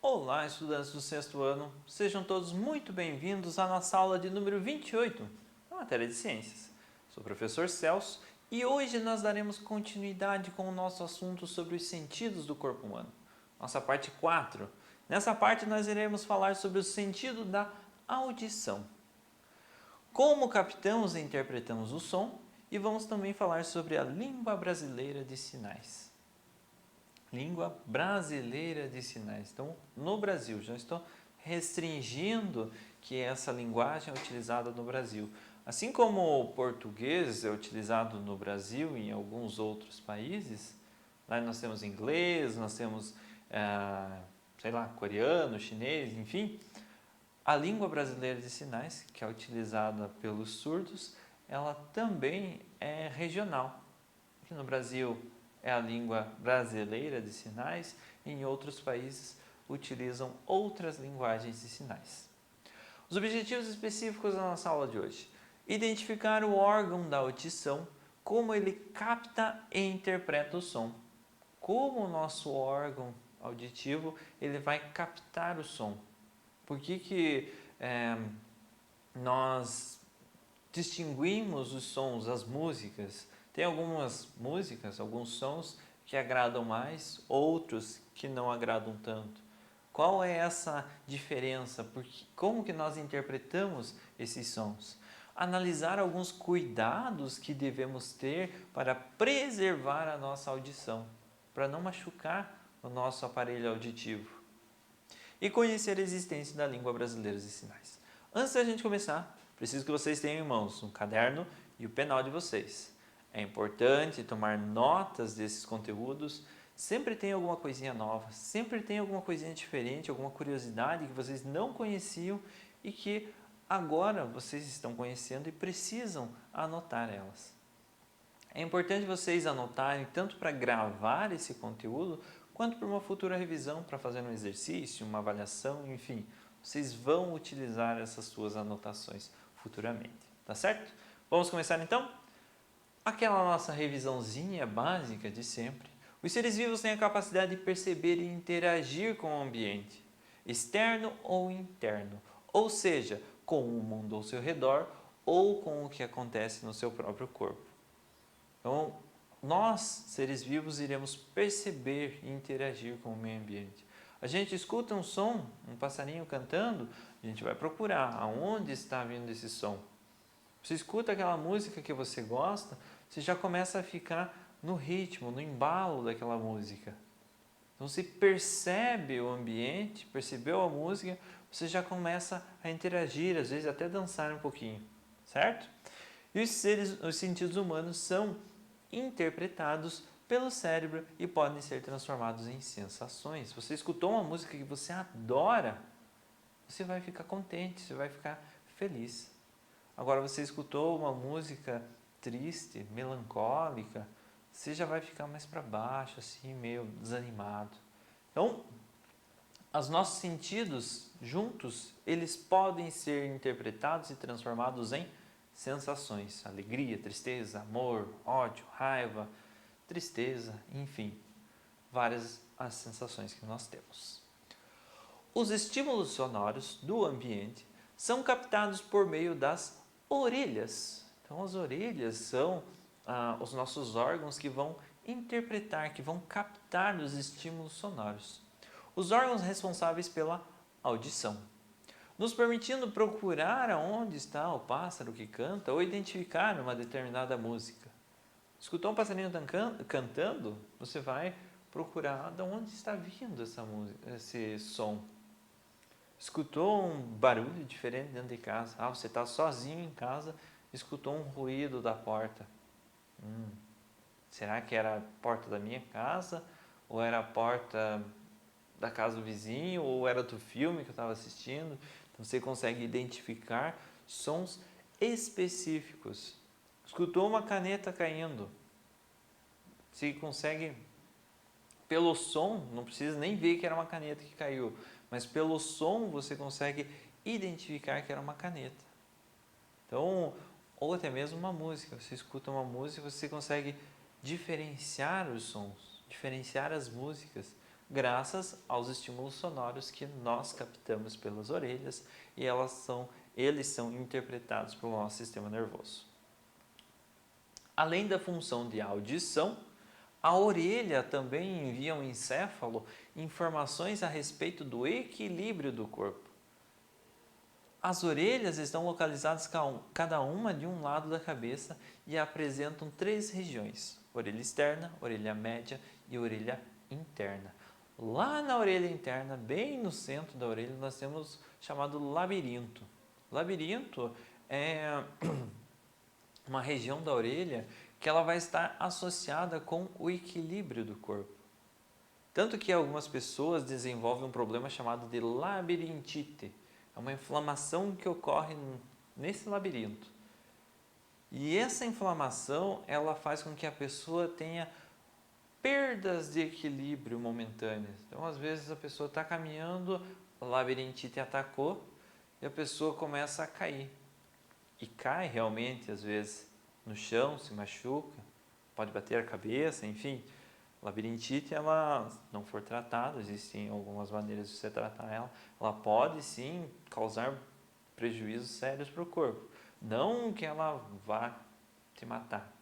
Olá, estudantes do sexto ano, sejam todos muito bem-vindos à nossa aula de número 28, na matéria de ciências. Sou o professor Celso e hoje nós daremos continuidade com o nosso assunto sobre os sentidos do corpo humano, nossa parte 4. Nessa parte nós iremos falar sobre o sentido da audição. Como captamos e interpretamos o som e vamos também falar sobre a língua brasileira de sinais. Língua brasileira de sinais. Então, no Brasil, já estou restringindo que essa linguagem é utilizada no Brasil. Assim como o português é utilizado no Brasil e em alguns outros países, lá nós temos inglês, nós temos, sei lá, coreano, chinês, enfim. A língua brasileira de sinais, que é utilizada pelos surdos, ela também é regional. Aqui no Brasil é a língua brasileira de sinais, e em outros países utilizam outras linguagens de sinais. Os objetivos específicos da nossa aula de hoje: identificar o órgão da audição, como ele capta e interpreta o som. Como o nosso órgão auditivo ele vai captar o som. Por que nós distinguimos os sons, as músicas? Tem algumas músicas, alguns sons que agradam mais, outros que não agradam tanto. Qual é essa diferença? Como que nós interpretamos esses sons? Analisar alguns cuidados que devemos ter para preservar a nossa audição, para não machucar o nosso aparelho auditivo. E conhecer a existência da língua brasileira de sinais. Antes da gente começar, preciso que vocês tenham em mãos um caderno e o penal de vocês. É importante tomar notas desses conteúdos. Sempre tem alguma coisinha nova, sempre tem alguma coisinha diferente, alguma curiosidade que vocês não conheciam e que agora vocês estão conhecendo e precisam anotar elas. É importante vocês anotarem tanto para gravar esse conteúdo, quanto para uma futura revisão, para fazer um exercício, uma avaliação, enfim. Vocês vão utilizar essas suas anotações futuramente, tá certo? Vamos começar então? Aquela nossa revisãozinha básica de sempre. Os seres vivos têm a capacidade de perceber e interagir com o ambiente, externo ou interno, ou seja, com o mundo ao seu redor ou com o que acontece no seu próprio corpo. Então, nós, seres vivos, iremos perceber e interagir com o meio ambiente. A gente escuta um som, um passarinho cantando, a gente vai procurar aonde está vindo esse som. Você escuta aquela música que você gosta, você já começa a ficar no ritmo, no embalo daquela música. Então, você percebe o ambiente, percebeu a música, você já começa a interagir, às vezes até dançar um pouquinho, certo? E os sentidos humanos são interpretados pelo cérebro e podem ser transformados em sensações. Você escutou uma música que você adora, você vai ficar contente, você vai ficar feliz. Agora, você escutou uma música triste, melancólica, você já vai ficar mais para baixo, assim, meio desanimado. Então, os nossos sentidos juntos, eles podem ser interpretados e transformados em sensações: alegria, tristeza, amor, ódio, raiva, tristeza, enfim, várias as sensações que nós temos. Os estímulos sonoros do ambiente são captados por meio das orelhas. Então, as orelhas são os nossos órgãos que vão interpretar, que vão captar os estímulos sonoros. Os órgãos responsáveis pela audição, nos permitindo procurar aonde está o pássaro que canta ou identificar uma determinada música. Escutou um passarinho cantando, você vai procurar de onde está vindo essa música, esse som. Escutou um barulho diferente dentro de casa. Você está sozinho em casa, escutou um ruído da porta. Será que era a porta da minha casa? Ou era a porta da casa do vizinho? Ou era do filme que eu estava assistindo? Então você consegue identificar sons específicos. Escutou uma caneta caindo. Você consegue, pelo som, não precisa nem ver que era uma caneta que caiu, mas pelo som você consegue identificar que era uma caneta. Então, ou até mesmo uma música. Você escuta uma música, você consegue diferenciar os sons, diferenciar as músicas, graças aos estímulos sonoros que nós captamos pelas orelhas e eles são interpretados pelo nosso sistema nervoso. Além da função de audição, a orelha também envia ao encéfalo informações a respeito do equilíbrio do corpo. As orelhas estão localizadas cada uma de um lado da cabeça e apresentam 3 regiões: orelha externa, orelha média e orelha interna. Lá na orelha interna, bem no centro da orelha, nós temos o chamado labirinto. Labirinto é uma região da orelha que ela vai estar associada com o equilíbrio do corpo. Tanto que algumas pessoas desenvolvem um problema chamado de labirintite. É uma inflamação que ocorre nesse labirinto. E essa inflamação, ela faz com que a pessoa tenha perdas de equilíbrio momentâneas. Então, às vezes, a pessoa está caminhando, a labirintite atacou e a pessoa começa a cair. E cai realmente, às vezes, no chão, se machuca, pode bater a cabeça, enfim. Labirintite, ela não for tratada, existem algumas maneiras de você tratar ela pode sim causar prejuízos sérios para o corpo. Não que ela vá te matar,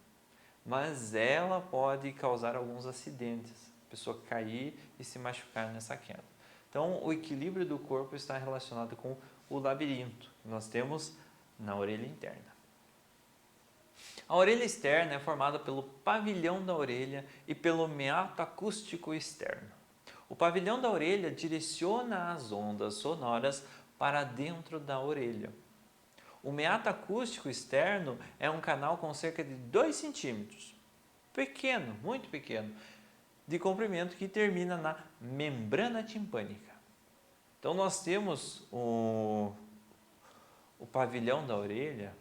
mas ela pode causar alguns acidentes, a pessoa cair e se machucar nessa queda. Então, o equilíbrio do corpo está relacionado com o labirinto que nós temos na orelha interna. A orelha externa é formada pelo pavilhão da orelha e pelo meato acústico externo. O pavilhão da orelha direciona as ondas sonoras para dentro da orelha. O meato acústico externo é um canal com cerca de 2 centímetros, pequeno, muito pequeno, de comprimento que termina na membrana timpânica. Então nós temos o pavilhão da orelha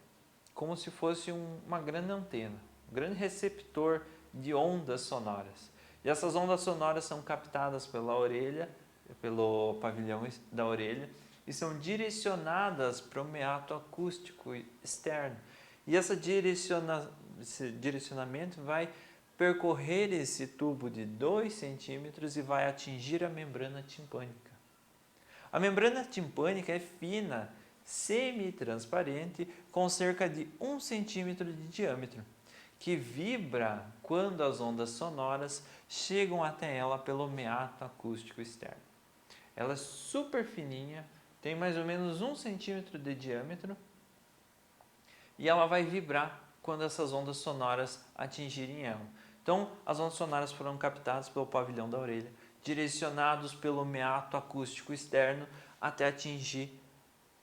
como se fosse uma grande antena, um grande receptor de ondas sonoras. E essas ondas sonoras são captadas pela orelha, pelo pavilhão da orelha, e são direcionadas para o meato acústico externo. E esse direcionamento vai percorrer esse tubo de 2 centímetros e vai atingir a membrana timpânica. A membrana timpânica é fina, semi-transparente, com cerca de 1 centímetro de diâmetro, que vibra quando as ondas sonoras chegam até ela pelo meato acústico externo. Ela é super fininha, tem mais ou menos 1 centímetro de diâmetro e ela vai vibrar quando essas ondas sonoras atingirem ela. Então, as ondas sonoras foram captadas pelo pavilhão da orelha, direcionados pelo meato acústico externo até atingir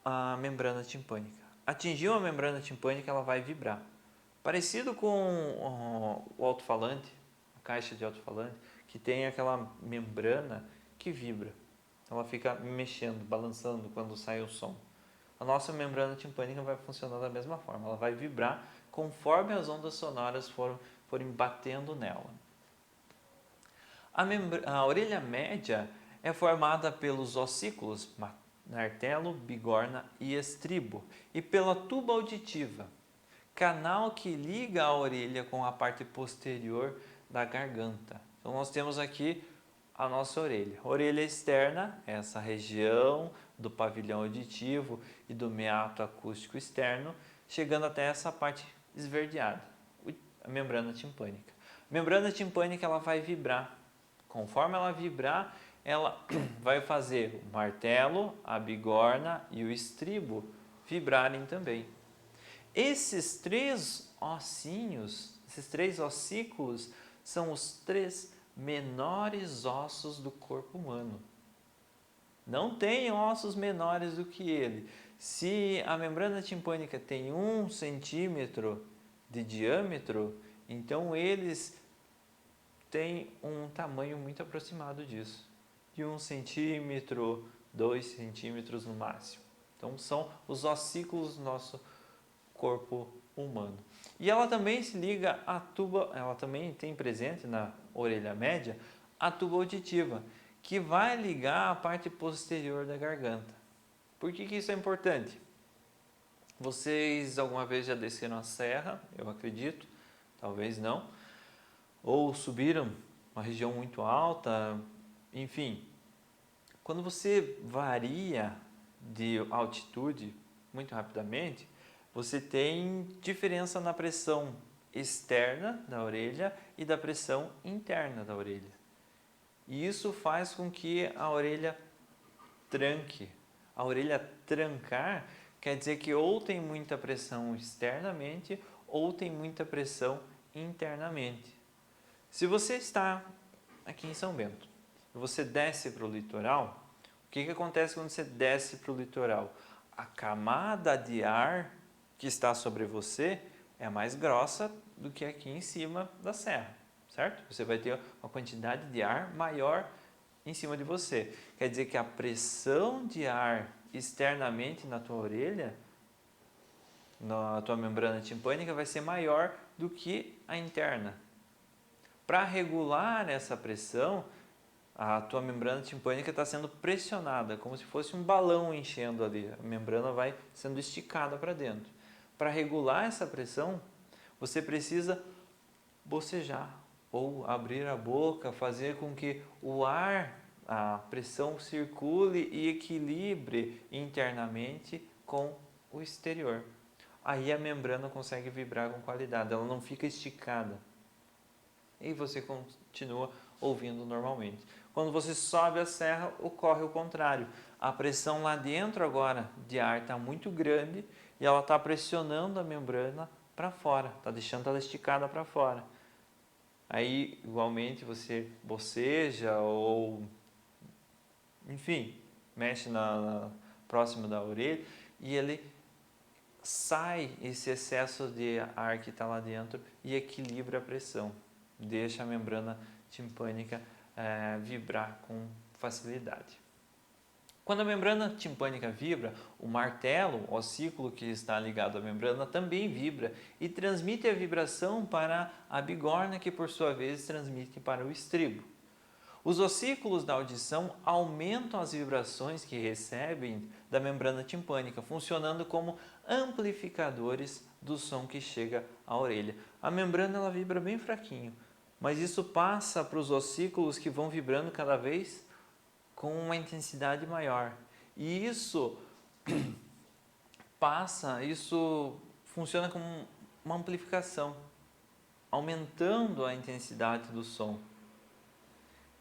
a membrana timpânica. Atingiu a membrana timpânica, ela vai vibrar. Parecido com o alto-falante, a caixa de alto-falante, que tem aquela membrana que vibra. Ela fica mexendo, balançando quando sai o som. A nossa membrana timpânica vai funcionar da mesma forma. Ela vai vibrar conforme as ondas sonoras forem batendo nela. A orelha média é formada pelos ossículos martelo, bigorna e estribo e pela tuba auditiva, canal que liga a orelha com a parte posterior da garganta. Então nós temos aqui a nossa orelha. Orelha externa, essa região do pavilhão auditivo e do meato acústico externo, chegando até essa parte esverdeada, a membrana timpânica. A membrana timpânica ela vai vibrar. Conforme ela vibrar, ela vai fazer o martelo, a bigorna e o estribo vibrarem também. Esses 3 ossinhos, esses 3 ossículos, são os 3 menores ossos do corpo humano. Não tem ossos menores do que ele. Se a membrana timpânica tem 1 centímetro de diâmetro, então eles têm um tamanho muito aproximado disso, de 1 centímetro, 2 centímetros no máximo. Então são os ossículos do nosso corpo humano. E ela também se liga à tuba, ela também tem presente na orelha média a tuba auditiva, que vai ligar a parte posterior da garganta. Por que isso é importante? Vocês alguma vez já desceram a serra? Eu acredito, talvez não. Ou subiram uma região muito alta, enfim. Quando você varia de altitude muito rapidamente, você tem diferença na pressão externa da orelha e da pressão interna da orelha. E isso faz com que a orelha tranque. A orelha trancar quer dizer que ou tem muita pressão externamente ou tem muita pressão internamente. Se você está aqui em São Bento e você desce para o litoral, o que acontece quando você desce para o litoral? A camada de ar que está sobre você é mais grossa do que aqui em cima da serra, certo? Você vai ter uma quantidade de ar maior em cima de você. Quer dizer que a pressão de ar externamente na tua orelha, na tua membrana timpânica, vai ser maior do que a interna. Para regular essa pressão, a tua membrana timpânica está sendo pressionada, como se fosse um balão enchendo ali. A membrana vai sendo esticada para dentro. Para regular essa pressão, você precisa bocejar ou abrir a boca, fazer com que o ar, a pressão circule e equilibre internamente com o exterior. Aí a membrana consegue vibrar com qualidade, ela não fica esticada. E você continua ouvindo normalmente. Quando você sobe a serra, ocorre o contrário. A pressão lá dentro agora de ar está muito grande e ela está pressionando a membrana para fora, está deixando ela esticada para fora. Aí, igualmente, você boceja ou, enfim, mexe próximo da orelha e ele sai esse excesso de ar que está lá dentro e equilibra a pressão, deixa a membrana timpânica vibrar com facilidade. Quando a membrana timpânica vibra, o martelo, o ossículo que está ligado à membrana, também vibra e transmite a vibração para a bigorna, que por sua vez transmite para o estribo. Os ossículos da audição aumentam as vibrações que recebem da membrana timpânica, funcionando como amplificadores do som que chega à orelha. A membrana ela vibra bem fraquinho, mas isso passa para os ossículos que vão vibrando cada vez com uma intensidade maior. E isso isso funciona como uma amplificação, aumentando a intensidade do som.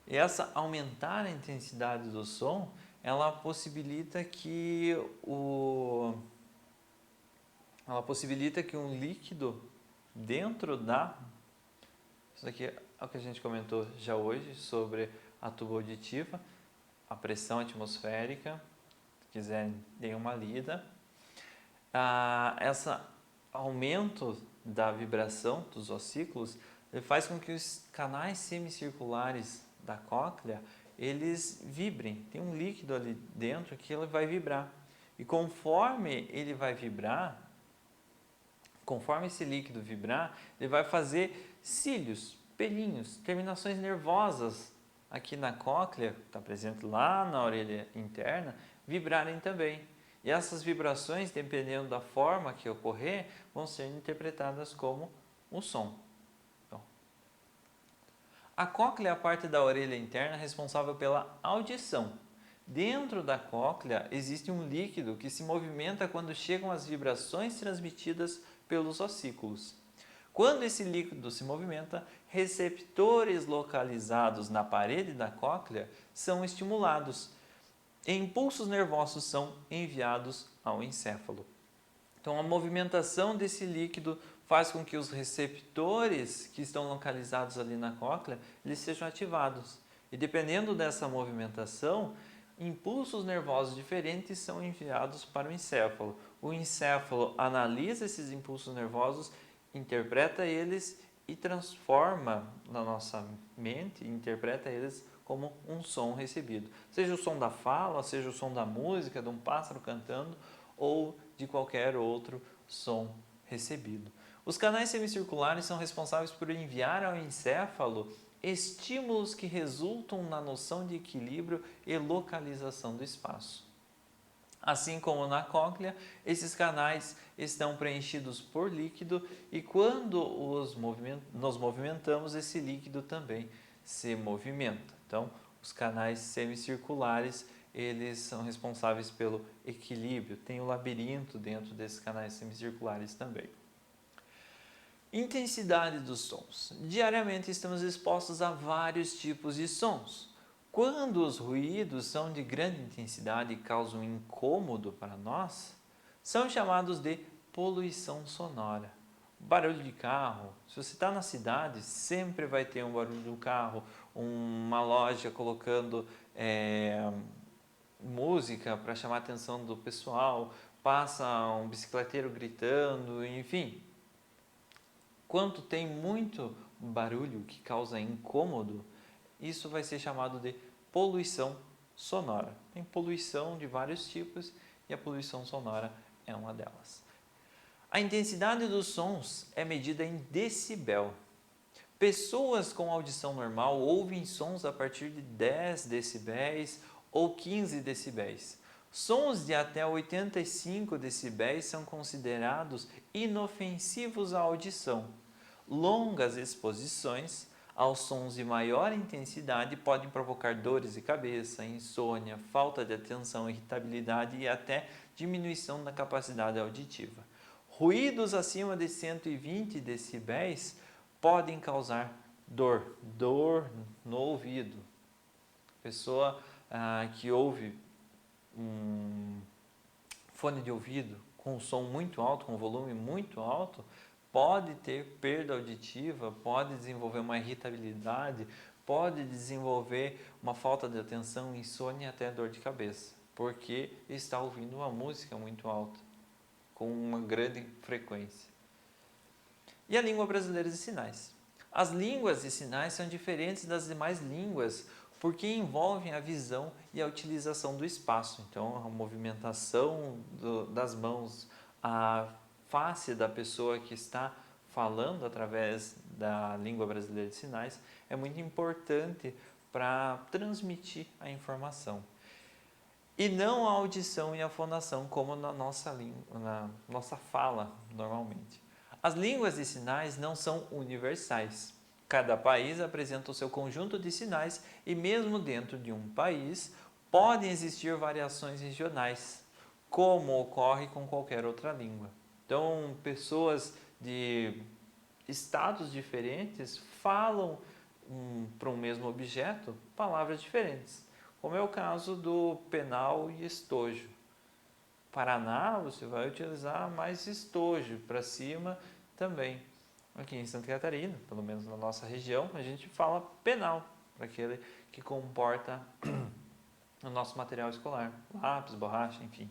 E essa aumentar a intensidade do som, ela possibilita que um líquido dentro isso aqui é o que a gente comentou já hoje sobre a tuba auditiva, a pressão atmosférica, se quiserem, deem uma lida. Esse aumento da vibração dos ossículos ele faz com que os canais semicirculares da cóclea eles vibrem. Tem um líquido ali dentro que ele vai vibrar. E conforme ele vai vibrar, conforme esse líquido vibrar, ele vai fazer cílios, pelinhos, terminações nervosas aqui na cóclea, que está presente lá na orelha interna, vibrarem também. E essas vibrações, dependendo da forma que ocorrer, vão ser interpretadas como um som. Então, a cóclea é a parte da orelha interna responsável pela audição. Dentro da cóclea existe um líquido que se movimenta quando chegam as vibrações transmitidas pelos ossículos. Quando esse líquido se movimenta, receptores localizados na parede da cóclea são estimulados e impulsos nervosos são enviados ao encéfalo. Então, a movimentação desse líquido faz com que os receptores que estão localizados ali na cóclea eles sejam ativados. E dependendo dessa movimentação, impulsos nervosos diferentes são enviados para o encéfalo. O encéfalo analisa esses impulsos nervosos, interpreta eles e transforma na nossa mente, interpreta eles como um som recebido. Seja o som da fala, seja o som da música, de um pássaro cantando ou de qualquer outro som recebido. Os canais semicirculares são responsáveis por enviar ao encéfalo estímulos que resultam na noção de equilíbrio e localização do espaço. Assim como na cóclea, esses canais estão preenchidos por líquido e quando nos movimentamos, esse líquido também se movimenta. Então, os canais semicirculares, eles são responsáveis pelo equilíbrio. Tem o labirinto dentro desses canais semicirculares também. Intensidade dos sons. Diariamente estamos expostos a vários tipos de sons. Quando os ruídos são de grande intensidade e causam incômodo para nós, são chamados de poluição sonora. Barulho de carro. Se você está na cidade, sempre vai ter um barulho do carro, uma loja colocando música para chamar a atenção do pessoal, passa um bicicleteiro gritando, enfim. Quando tem muito barulho que causa incômodo, isso vai ser chamado de poluição sonora. Tem poluição de vários tipos e a poluição sonora é uma delas. A intensidade dos sons é medida em decibel. Pessoas com audição normal ouvem sons a partir de 10 decibéis ou 15 decibéis. Sons de até 85 decibéis são considerados inofensivos à audição. Longas exposições aos sons de maior intensidade podem provocar dores de cabeça, insônia, falta de atenção, irritabilidade e até diminuição da capacidade auditiva. Ruídos acima de 120 decibéis podem causar dor no ouvido. Pessoa que ouve um fone de ouvido com um som muito alto, com um volume muito alto, pode ter perda auditiva, pode desenvolver uma irritabilidade, pode desenvolver uma falta de atenção, insônia e até dor de cabeça, porque está ouvindo uma música muito alta, com uma grande frequência. E a língua brasileira de sinais. As línguas de sinais são diferentes das demais línguas, porque envolvem a visão e a utilização do espaço. Então, a movimentação das mãos, a face da pessoa que está falando através da língua brasileira de sinais é muito importante para transmitir a informação. E não a audição e a fonação, como na nossa fala normalmente. As línguas de sinais não são universais. Cada país apresenta o seu conjunto de sinais e mesmo dentro de um país podem existir variações regionais, como ocorre com qualquer outra língua. Então, pessoas de estados diferentes falam para um mesmo objeto palavras diferentes, como é o caso do penal e estojo. Paraná, você vai utilizar mais estojo, para cima também. Aqui em Santa Catarina, pelo menos na nossa região, a gente fala penal, para aquele que comporta o nosso material escolar, lápis, borracha, enfim.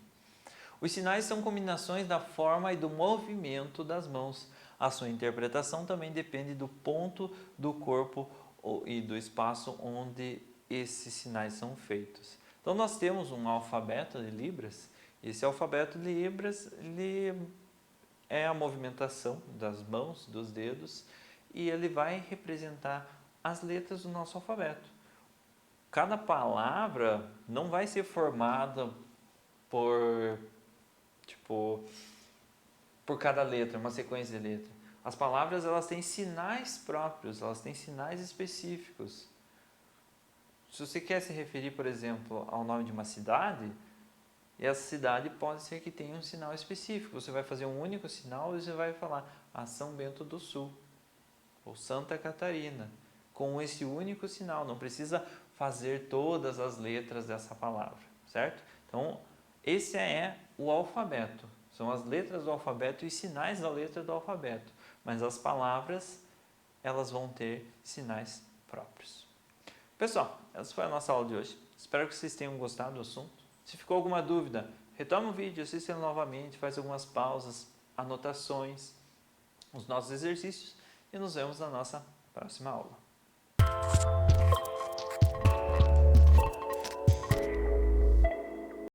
Os sinais são combinações da forma e do movimento das mãos. A sua interpretação também depende do ponto do corpo e do espaço onde esses sinais são feitos. Então nós temos um alfabeto de Libras. Esse alfabeto de Libras ele é a movimentação das mãos, dos dedos, e ele vai representar as letras do nosso alfabeto. Cada palavra não vai ser formada por cada letra, uma sequência de letras. As palavras elas têm sinais próprios, elas têm sinais específicos. Se você quer se referir, por exemplo, ao nome de uma cidade, essa cidade pode ser que tenha um sinal específico. Você vai fazer um único sinal e você vai falar São Bento do Sul ou Santa Catarina, com esse único sinal. Não precisa fazer todas as letras dessa palavra, certo? Então, esse é o alfabeto. São as letras do alfabeto e sinais da letra do alfabeto. Mas as palavras, elas vão ter sinais próprios. Pessoal, essa foi a nossa aula de hoje. Espero que vocês tenham gostado do assunto. Se ficou alguma dúvida, retoma o vídeo, assista ele novamente, faz algumas pausas, anotações, os nossos exercícios e nos vemos na nossa próxima aula.